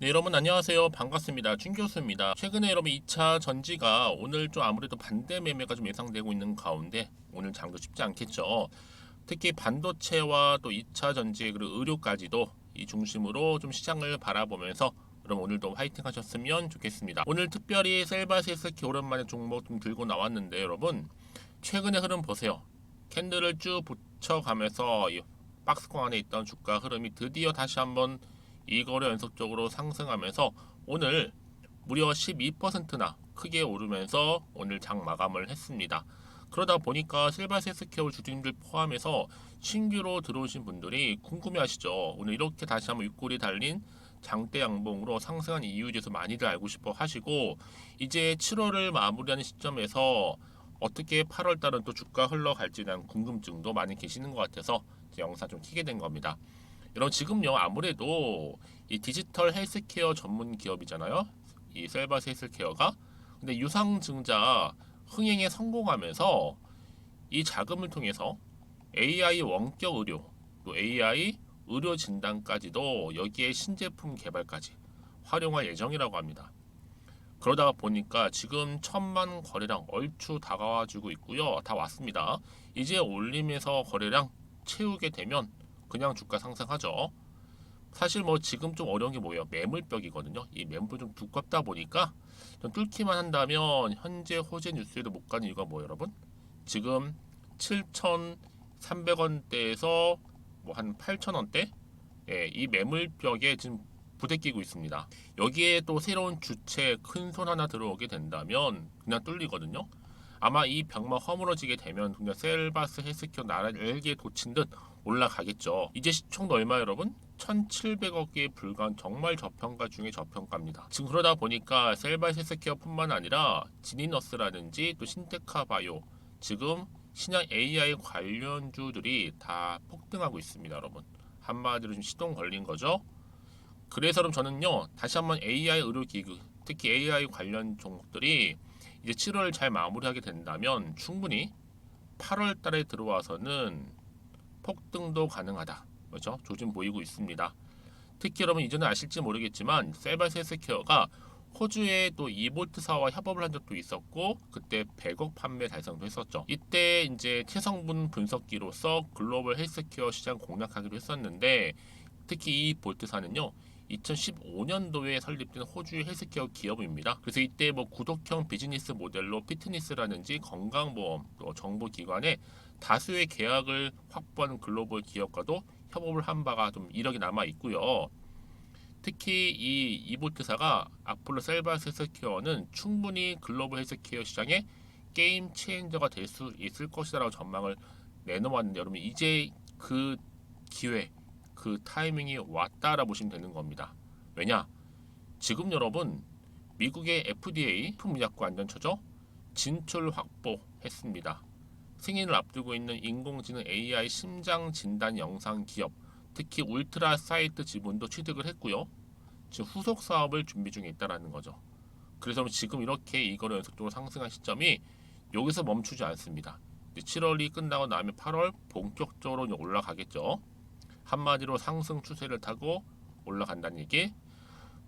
네, 여러분 안녕하세요. 반갑습니다. 준 교수입니다. 최근에 여러분 2차 전지가 오늘 좀 아무래도 반대 매매가 좀 예상되고 있는 가운데 오늘 장도 쉽지 않겠죠. 특히 반도체와 또 2차 전지 그리고 의료까지도 이 중심으로 좀 시장을 바라보면서 여러분 오늘도 화이팅 하셨으면 좋겠습니다. 오늘 특별히 셀바시스키 오랜만에 종목 좀 들고 나왔는데 여러분 최근의 흐름 보세요. 캔들을 쭉 붙여가면서 이 박스권 안에 있던 주가 흐름이 드디어 다시 한번 이거를 연속적으로 상승하면서 오늘 무려 12%나 크게 오르면서 오늘 장 마감을 했습니다. 그러다 보니까 실바세스케어 주주님들 포함해서 신규로 들어오신 분들이 궁금해하시죠. 오늘 이렇게 다시 한번 윗골이 달린 장대 양봉으로 상승한 이유에 대해서 많이들 알고 싶어 하시고 이제 7월을 마무리하는 시점에서 어떻게 8월 달은 또 주가 흘러갈지에 대한 궁금증도 많이 계시는 것 같아서 영상 좀 키게 된 겁니다. 여러분 지금요 아무래도 이 디지털 헬스케어 전문 기업이잖아요. 이 셀바스 헬스케어가. 근데 유상증자 흥행에 성공하면서 이 자금을 통해서 AI 원격 의료, 또 AI 의료 진단까지도 여기에 신제품 개발까지 활용할 예정이라고 합니다. 그러다가 보니까 지금 1000만 거래량 얼추 다가와주고 있고요. 다 왔습니다. 이제 올림에서 거래량 채우게 되면 그냥 주가 상승하죠. 사실 뭐 지금 좀 어려운 게 뭐예요? 매물벽이거든요. 이 매물이 좀 두껍다 보니까 좀 뚫기만 한다면 현재 호재 뉴스에도 못 가는 이유가 뭐예요, 여러분? 지금 7,300원대에서 뭐 한 8,000원대? 예, 이 매물벽에 지금 부대끼고 있습니다. 여기에 또 새로운 주체 큰 손 하나 들어오게 된다면 그냥 뚫리거든요. 아마 이 벽만 허물어지게 되면 그냥 셀바스 헬스케어 나라에게 돋친 듯 올라가겠죠. 이제 시총도 얼마 여러분? 1,700억에 불과한 정말 저평가 중에 저평가입니다. 지금 그러다 보니까 셀바스 헬스케어뿐만 아니라 지니너스라든지 또 신테카 바이오 지금 신약 AI 관련주들이 다 폭등하고 있습니다, 여러분. 한마디로 좀 시동 걸린 거죠. 그래서 그럼 저는요 다시 한번 AI 의료기기 특히 AI 관련 종목들이 이제 7월 잘 마무리하게 된다면 충분히 8월 달에 들어와서는 폭등도 가능하다. 그렇죠? 조짐 보이고 있습니다. 특히 여러분 이전에 아실지 모르겠지만 셀바세스케어가 호주의 또 이볼트사와 협업을 한 적도 있었고 그때 100억 판매 달성도 했었죠. 이때 이제 체성분 분석기로서 글로벌 헬스케어 시장 공략하기로 했었는데 특히 이 볼트사는요 2015년도에 설립된 호주의 헬스케어 기업입니다. 그래서 이때 뭐 구독형 비즈니스 모델로 피트니스라든지 건강보험 또 정보기관에 다수의 계약을 확보한 글로벌 기업과도 협업을 한 바가 좀 이력이 남아 있고요. 특히 이 이볼트사가 앞으로 셀바스 헬스케어는 충분히 글로벌 헬스케어 시장의 게임 체인저가 될 수 있을 것이라고 전망을 내놓았는데 여러분 이제 그 기회 그 타이밍이 왔다라 보시면 되는 겁니다. 왜냐? 지금 여러분 미국의 FDA 품의약품 안전처죠 진출 확보했습니다. 승인을 앞두고 있는 인공지능 AI 심장 진단 영상 기업, 특히 울트라 사이트 지분도 취득을 했고요. 지금 후속 사업을 준비 중에 있다라는 거죠. 그래서 지금 이렇게 이거를 연속적으로 상승한 시점이 여기서 멈추지 않습니다. 7월이 끝나고 나면 8월 본격적으로 올라가겠죠. 한마디로 상승 추세를 타고 올라간다는 얘기.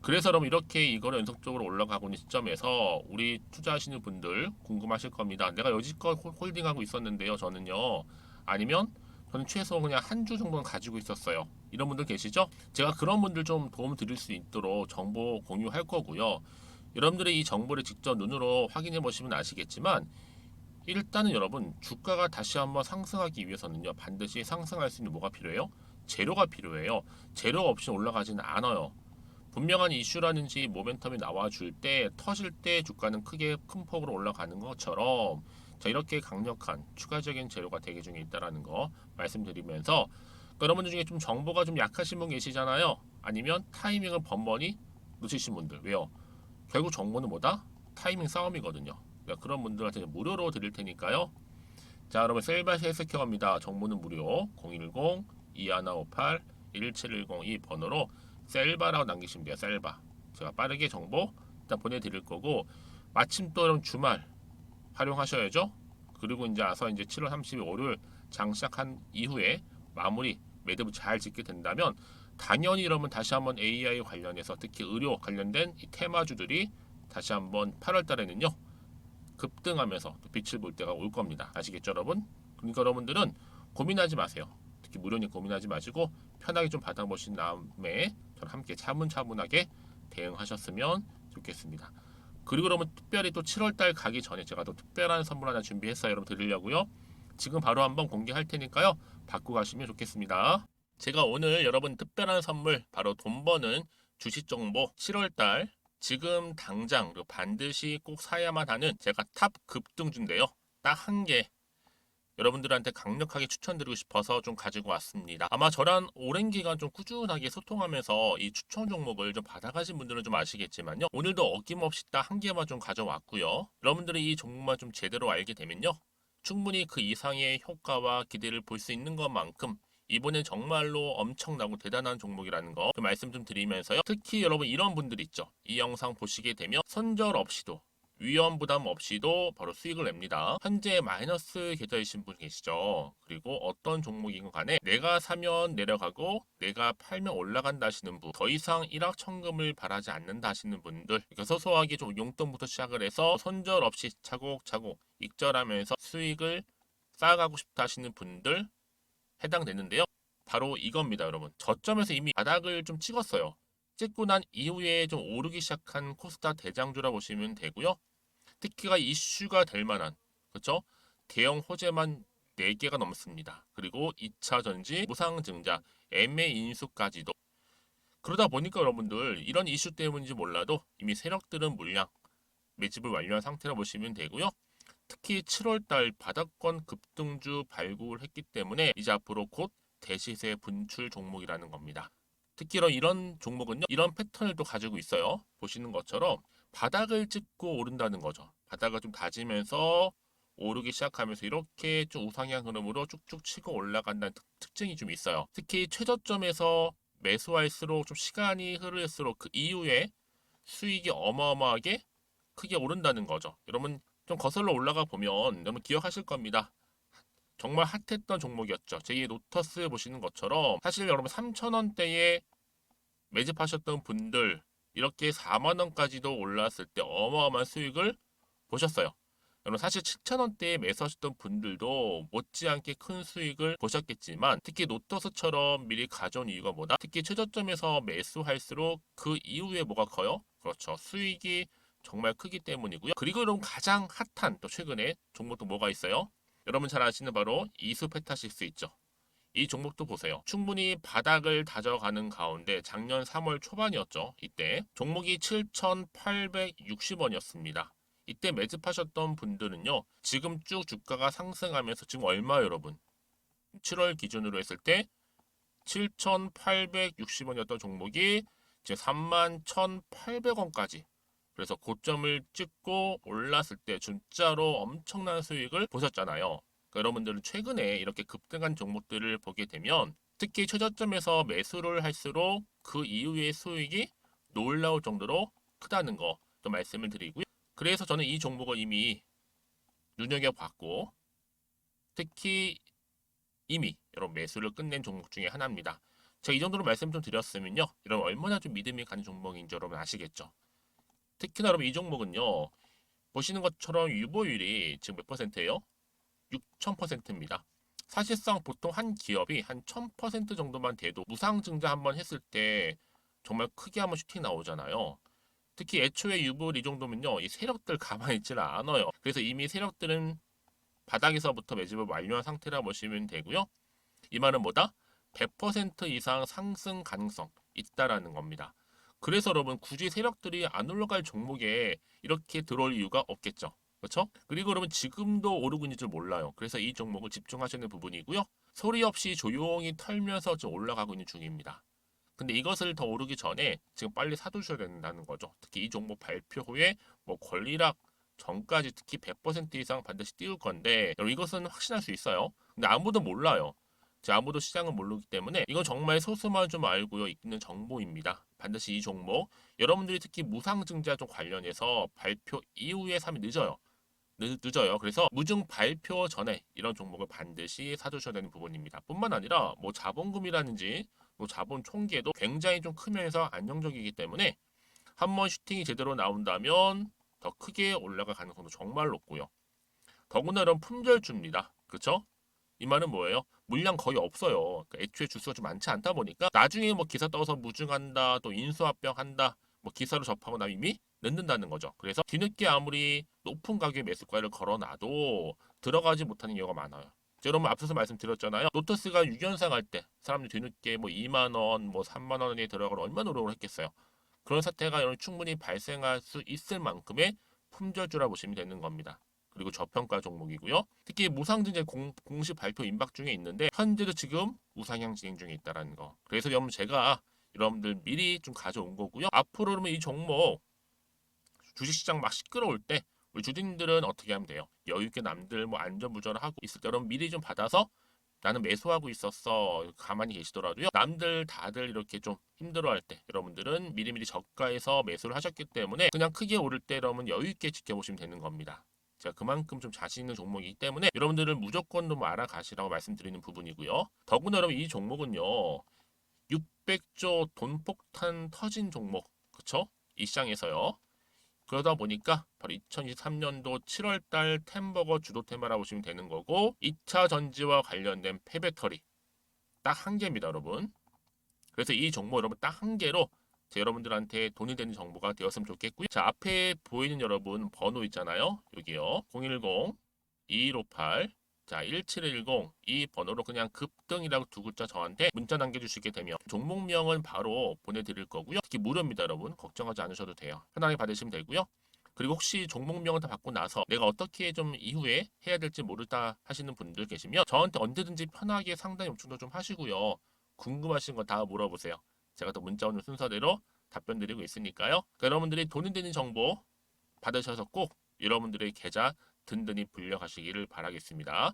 그래서 그럼 이렇게 이거를 연속적으로 올라가고 있는 시점에서 우리 투자하시는 분들 궁금하실 겁니다. 내가 여지껏 홀딩하고 있었는데요. 저는요. 아니면 저는 최소 그냥 한 주 정도는 가지고 있었어요. 이런 분들 계시죠? 제가 그런 분들 좀 도움 드릴 수 있도록 정보 공유할 거고요. 여러분들이 이 정보를 직접 눈으로 확인해 보시면 아시겠지만 일단은 여러분 주가가 다시 한번 상승하기 위해서는요. 반드시 상승할 수 있는 뭐가 필요해요? 재료가 필요해요. 재료 없이 올라가지는 않아요. 분명한 이슈라든지 모멘텀이 나와줄 때 터질 때 주가는 크게 큰 폭으로 올라가는 것처럼 자 이렇게 강력한 추가적인 재료가 대기 중에 있다라는 거 말씀드리면서 여러분들 중에 좀 정보가 좀 약하신 분 계시잖아요. 아니면 타이밍을 번번이 놓치신 분들 왜요? 결국 정보는 뭐다? 타이밍 싸움이거든요. 그러니까 그런 분들한테 무료로 드릴 테니까요. 자 여러분 셀바시 헬스케어입니다. 정보는 무료 010-2158-1710 이 번호로 셀바라고 남기시면 돼요. 셀바. 제가 빠르게 정보 일단 보내드릴 거고 마침 또 여러분 주말 활용하셔야죠. 그리고 이제 와서 이제 7월 30일 월요일 장 시작한 이후에 마무리 매듭을 잘 짓게 된다면 당연히 이러면 다시 한번 AI 관련해서 특히 의료 관련된 이 테마주들이 다시 한번 8월 달에는요 급등하면서 또 빛을 볼 때가 올 겁니다. 아시겠죠, 여러분? 그러니까 여러분들은 고민하지 마세요. 특히 무료니 고민하지 마시고 편하게 좀 받아보신 다음에 저랑 함께 차분차분하게 대응하셨으면 좋겠습니다. 그리고 여러분 특별히 또 7월 달 가기 전에 제가 또 특별한 선물 하나 준비했어요. 여러분 드리려고요. 지금 바로 한번 공개할 테니까요. 받고 가시면 좋겠습니다. 제가 오늘 여러분 특별한 선물 바로 돈 버는 주식 정보 7월 달 지금 당장 그리고 반드시 꼭 사야만 하는 제가 탑 급등주인데요. 딱 한 개 여러분들한테 강력하게 추천드리고 싶어서 좀 가지고 왔습니다. 아마 저랑 오랜 기간 좀 꾸준하게 소통하면서 이 추천 종목을 좀 받아가신 분들은 좀 아시겠지만요. 오늘도 어김없이 딱 한 개만 좀 가져왔고요. 여러분들이 이 종목만 좀 제대로 알게 되면요. 충분히 그 이상의 효과와 기대를 볼 수 있는 것만큼 이번엔 정말로 엄청나고 대단한 종목이라는 거 좀 말씀 좀 드리면서요. 특히 여러분 이런 분들 있죠. 이 영상 보시게 되면 손절 없이도 위험 부담 없이도 바로 수익을 냅니다. 현재 마이너스 계좌이신 분 계시죠? 그리고 어떤 종목이건 간에 내가 사면 내려가고 내가 팔면 올라간다 하시는 분, 더 이상 일확천금을 바라지 않는다 하시는 분들, 그러니까 소소하게 좀 용돈부터 시작을 해서 손절 없이 차곡차곡 익절하면서 수익을 쌓아가고 싶다 하시는 분들 해당되는데요. 바로 이겁니다, 여러분. 저점에서 이미 바닥을 좀 찍었어요. 찍고 난 이후에 좀 오르기 시작한 코스닥 대장주라 보시면 되고요. 특히가 이슈가 될 만한 그렇죠? 대형 호재만 4개가 넘습니다. 그리고 2차 전지, 무상증자, MA 인수까지도 그러다 보니까 여러분들 이런 이슈 때문인지 몰라도 이미 세력들은 물량 매집을 완료한 상태라 보시면 되고요. 특히 7월달 바닥권 급등주 발굴했기 때문에 이제 앞으로 곧 대시세 분출 종목이라는 겁니다. 특히 이런 종목은요, 이런 패턴을 또 가지고 있어요. 보시는 것처럼 바닥을 찍고 오른다는 거죠. 바닥을 좀 다지면서 오르기 시작하면서 이렇게 좀 우상향 흐름으로 쭉쭉 치고 올라간다는 특징이 좀 있어요. 특히 최저점에서 매수할수록 좀 시간이 흐를수록 그 이후에 수익이 어마어마하게 크게 오른다는 거죠. 여러분 좀 거슬러 올라가 보면 여러분 기억하실 겁니다. 정말 핫했던 종목이었죠. 제2의 노터스 보시는 것처럼 사실 여러분 3,000원대에 매집하셨던 분들 이렇게 4만 원까지도 올랐을 때 어마어마한 수익을 보셨어요. 여러분 사실 7,000원대에 매수하셨던 분들도 못지않게 큰 수익을 보셨겠지만 특히 노터스처럼 미리 가져온 이유가 뭐다? 특히 최저점에서 매수할수록 그 이후에 뭐가 커요? 그렇죠. 수익이 정말 크기 때문이고요. 그리고 여러분 가장 핫한 또 최근에 종목도 뭐가 있어요? 여러분 잘 아시는 바로 이수페타시스 있죠. 이 종목도 보세요. 충분히 바닥을 다져가는 가운데 작년 3월 초반이었죠. 이때 종목이 7,860원이었습니다. 이때 매집하셨던 분들은요. 지금 쭉 주가가 상승하면서 지금 얼마요, 여러분? 7월 기준으로 했을 때 7,860원이었던 종목이 이제 31,800원까지 그래서 고점을 찍고 올랐을 때 진짜로 엄청난 수익을 보셨잖아요. 그러니까 여러분들은 최근에 이렇게 급등한 종목들을 보게 되면 특히 최저점에서 매수를 할수록 그 이후의 수익이 놀라울 정도로 크다는 거 또 말씀을 드리고요. 그래서 저는 이 종목을 이미 눈여겨봤고 특히 이미 여러분 매수를 끝낸 종목 중에 하나입니다. 제가 이 정도로 말씀 좀 드렸으면요. 이런 얼마나 좀 믿음이 가는 종목인지 여러분 아시겠죠? 특히나 여러분 이 종목은요. 보시는 것처럼 유보율이 지금 몇 퍼센트예요? 6,000%입니다. 사실상 보통 한 기업이 한 1,000% 정도만 돼도 무상증자 한번 했을 때 정말 크게 한번 슈팅 나오잖아요. 특히 애초에 유보율 이 정도면요. 이 세력들 가만히 있지는 않아요. 그래서 이미 세력들은 바닥에서부터 매집을 완료한 상태라 보시면 되고요. 이 말은 뭐다? 100% 이상 상승 가능성 있다라는 겁니다. 그래서 여러분 굳이 세력들이 안 올라갈 종목에 이렇게 들어올 이유가 없겠죠. 그렇죠? 그리고 여러분 지금도 오르고 있는 줄 몰라요. 그래서 이 종목을 집중하시는 부분이고요. 소리 없이 조용히 털면서 지금 올라가고 있는 중입니다. 근데 이것을 더 오르기 전에 지금 빨리 사두셔야 된다는 거죠. 특히 이 종목 발표 후에 뭐 권리락 전까지 특히 100% 이상 반드시 띄울 건데 여러분 이것은 확신할 수 있어요. 근데 아무도 몰라요. 아무도 시장을 모르기 때문에 이건 정말 소수만 좀 알고 있는 정보입니다. 반드시 이 종목 여러분들이 특히 무상증자 좀 관련해서 발표 이후에 사면 늦어요. 늦어요. 그래서 무증 발표 전에 이런 종목을 반드시 사두셔야 되는 부분입니다. 뿐만 아니라 뭐 자본금이라든지 또 자본 총계도 굉장히 좀 크면서 안정적이기 때문에 한번 슈팅이 제대로 나온다면 더 크게 올라갈 가능성도 정말 높고요. 더구나 이런 품절주입니다. 그렇죠? 이 말은 뭐예요? 물량 거의 없어요. 그러니까 애초에 주수가 좀 많지 않다 보니까 나중에 뭐 기사 떠서 무증한다, 또 인수합병한다, 뭐 기사로 접하고 나면 이미 늦는다는 거죠. 그래서 뒤늦게 아무리 높은 가격의 매수가를 걸어놔도 들어가지 못하는 경우가 많아요. 여러분 앞서서 말씀드렸잖아요. 로터스가 6연상 할 때 사람들이 뒤늦게 뭐 2만 원, 뭐 3만 원에 들어가러 얼마나 노력을 했겠어요. 그런 사태가 충분히 발생할 수 있을 만큼의 품절주라 보시면 되는 겁니다. 그리고 저평가 종목이고요. 특히 무상증자 공식 발표 임박 중에 있는데 현재도 지금 우상향 진행 중에 있다는 거. 그래서 여러분 제가 여러분들 미리 좀 가져온 거고요. 앞으로 그러면 이 종목 주식시장 막 시끄러울 때 우리 주주님들은 어떻게 하면 돼요? 여유 있게 남들 뭐 안전부전을 하고 있을 때 여러분 미리 좀 받아서 나는 매수하고 있었어. 가만히 계시더라도요. 남들 다들 이렇게 좀 힘들어할 때 여러분들은 미리미리 저가에서 매수를 하셨기 때문에 그냥 크게 오를 때 여러분 여유 있게 지켜보시면 되는 겁니다. 제가 그만큼 좀 자신 있는 종목이기 때문에 여러분들은 무조건 좀 알아가시라고 말씀드리는 부분이고요. 더구나 여러분 이 종목은요. 600조 돈폭탄 터진 종목. 그쵸? 이 시장에서요. 그러다 보니까 바로 2023년도 7월달 템버거 주도 테마라고 보시면 되는 거고 2차 전지와 관련된 폐배터리 딱 한 개입니다 여러분. 그래서 이 정보 여러분 딱 한 개로 여러분들한테 돈이 되는 정보가 되었으면 좋겠고요. 자 앞에 보이는 여러분 번호 있잖아요. 여기요. 010-2158 자 1710 이 번호로 그냥 급등이라고 두 글자 저한테 문자 남겨주시게 되면 종목명은 바로 보내드릴 거고요. 특히 무료입니다 여러분. 걱정하지 않으셔도 돼요. 편하게 받으시면 되고요. 그리고 혹시 종목명을 다 받고 나서 내가 어떻게 좀 이후에 해야 될지 모르다 하시는 분들 계시면 저한테 언제든지 편하게 상담 요청도 좀 하시고요. 궁금하신 거 다 물어보세요. 제가 또 문자 오는 순서대로 답변 드리고 있으니까요. 그러니까 여러분들이 돈이 되는 정보 받으셔서 꼭 여러분들의 계좌 든든히 불려가시기를 바라겠습니다.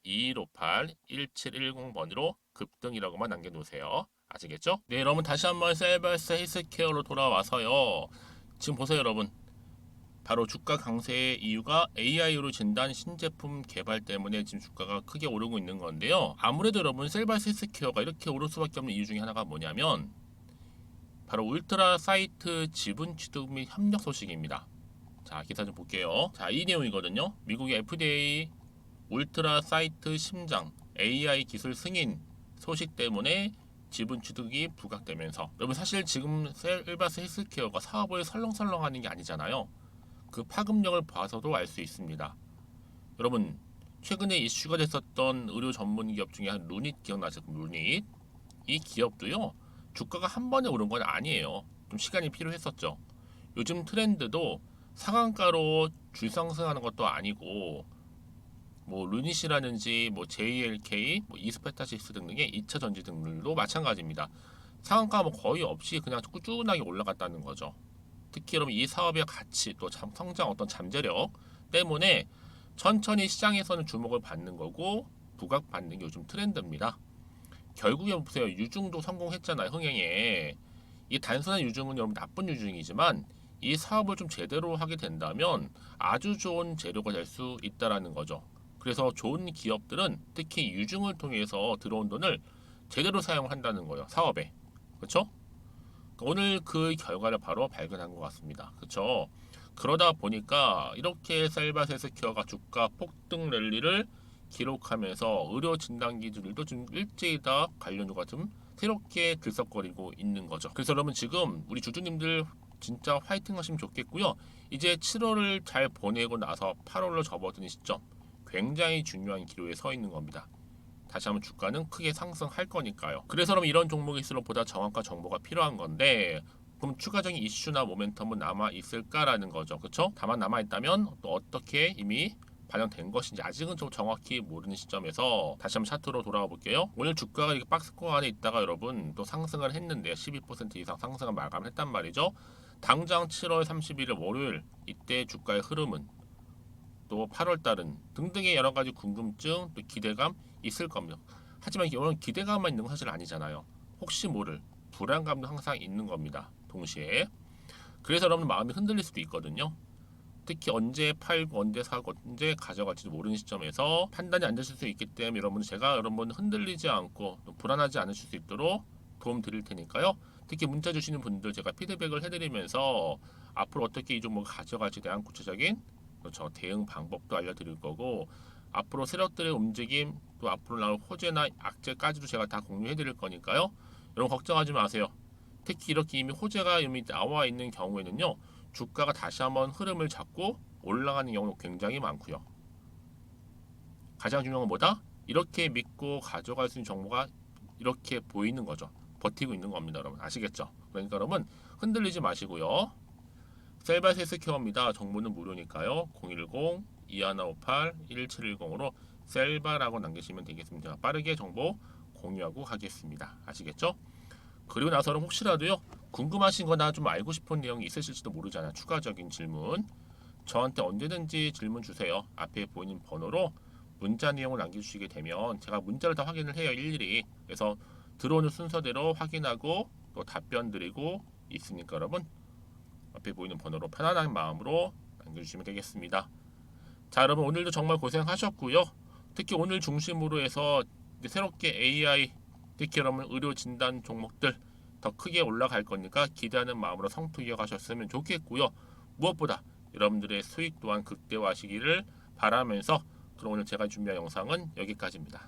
010-2158-1710번으로 급등이라고만 남겨놓으세요. 아시겠죠? 네, 여러분 다시 한번 셀바스 헬스케어로 돌아와서요. 지금 보세요, 여러분. 바로 주가 강세의 이유가 AI로 진단 신제품 개발 때문에 지금 주가가 크게 오르고 있는 건데요. 아무래도 여러분 셀바스 헬스케어가 이렇게 오를 수밖에 없는 이유 중에 하나가 뭐냐면 바로 울트라 사이트 지분 취득 및 협력 소식입니다. 자, 기사 좀 볼게요. 자, 이 내용이거든요. 미국의 FDA 울트라 사이트 심장 AI 기술 승인 소식 때문에 지분 취득이 부각되면서 여러분 사실 지금 셀바스 헬스케어가 사업을 설렁설렁하는 게 아니잖아요. 그 파급력을 봐서도 알 수 있습니다. 여러분 최근에 이슈가 됐었던 의료 전문 기업 중에 한 루닛 기억나죠? 루닛 이 기업도요 주가가 한 번에 오른 건 아니에요. 좀 시간이 필요했었죠. 요즘 트렌드도 상한가로 줄상승하는 것도 아니고 뭐 루닛이라든지 뭐 JLK, 뭐 이스페타시스 등등의 2차 전지 등들도 마찬가지입니다. 상한가 뭐 거의 없이 그냥 꾸준하게 올라갔다는 거죠. 특히 여러분 이 사업의 가치 또 성장 어떤 잠재력 때문에 천천히 시장에서는 주목을 받는 거고 부각받는 게 요즘 트렌드입니다. 결국에 보세요. 유중도 성공했잖아요. 흥행에. 이 단순한 유중은 여러분 나쁜 유중이지만 이 사업을 좀 제대로 하게 된다면 아주 좋은 재료가 될 수 있다라는 거죠. 그래서 좋은 기업들은 특히 유중을 통해서 들어온 돈을 제대로 사용한다는 거예요. 사업에. 그렇죠? 오늘 그 결과를 바로 발견한 것 같습니다. 그렇죠? 그러다 보니까 이렇게 셀바세스케어가 주가 폭등 랠리를 기록하면서 의료 진단 기준들도 좀 일제히 다 관련주가 좀 새롭게 들썩거리고 있는 거죠. 그래서 여러분 지금 우리 주주님들 진짜 화이팅 하시면 좋겠고요. 이제 7월을 잘 보내고 나서 8월로 접어드는 시점 굉장히 중요한 기로에 서 있는 겁니다. 다시 한번 주가는 크게 상승할 거니까요. 그래서 그럼 이런 종목일수록 보다 정확한 정보가 필요한 건데 그럼 추가적인 이슈나 모멘텀은 남아 있을까라는 거죠. 그렇죠? 다만 남아 있다면 또 어떻게 이미 반영된 것인지 아직은 좀 정확히 모르는 시점에서 다시 한번 차트로 돌아가 볼게요. 오늘 주가가 이렇게 박스권 안에 있다가 여러분 또 상승을 했는데 12% 이상 상승을 마감했단 말이죠. 당장 7월 31일 월요일 이때 주가의 흐름은 또 8월 달은 등등의 여러 가지 궁금증 또 기대감 있을 겁니다. 하지만 이런 기대감만 있는 건 사실 아니잖아요. 혹시 모를 불안감도 항상 있는 겁니다. 동시에. 그래서 여러분 마음이 흔들릴 수도 있거든요. 특히 언제 팔고 언제 사고 언제 가져갈지도 모르는 시점에서 판단이 안 되실 수 있기 때문에 여러분 제가 여러분 흔들리지 않고 또 불안하지 않으실 수 있도록 도움 드릴 테니까요. 특히 문자 주시는 분들 제가 피드백을 해드리면서 앞으로 어떻게 이 종목을 가져갈지에 대한 구체적인 그렇죠 대응 방법도 알려드릴 거고 앞으로 세력들의 움직임 또 앞으로 나올 호재나 악재까지도 제가 다 공유해드릴 거니까요. 여러분 걱정하지 마세요. 특히 이렇게 이미 호재가 이미 나와 있는 경우에는요. 주가가 다시 한번 흐름을 잡고 올라가는 경우는 굉장히 많고요. 가장 중요한 건 뭐다? 이렇게 믿고 가져갈 수 있는 정보가 이렇게 보이는 거죠. 버티고 있는 겁니다, 여러분. 아시겠죠? 그러니까 여러분 흔들리지 마시고요. 셀바세스 케어입니다. 정보는 무료니까요. 010-2158-1710으로 셀바라고 남기시면 되겠습니다. 빠르게 정보 공유하고 가겠습니다. 아시겠죠? 그리고 나서는 혹시라도요 궁금하신 거나 좀 알고 싶은 내용이 있으실지도 모르잖아요. 추가적인 질문 저한테 언제든지 질문 주세요. 앞에 보이는 번호로 문자 내용을 남겨주시게 되면 제가 문자를 다 확인을 해요. 일일이. 그래서 들어오는 순서대로 확인하고 또 답변 드리고 있으니까 여러분 앞에 보이는 번호로 편안한 마음으로 남겨주시면 되겠습니다. 자 여러분 오늘도 정말 고생하셨고요. 특히 오늘 중심으로 해서 새롭게 AI 특히 여러분 의료 진단 종목들 더 크게 올라갈 거니까 기대하는 마음으로 성투 이어가셨으면 좋겠고요. 무엇보다 여러분들의 수익 또한 극대화하시기를 바라면서 그럼 오늘 제가 준비한 영상은 여기까지입니다.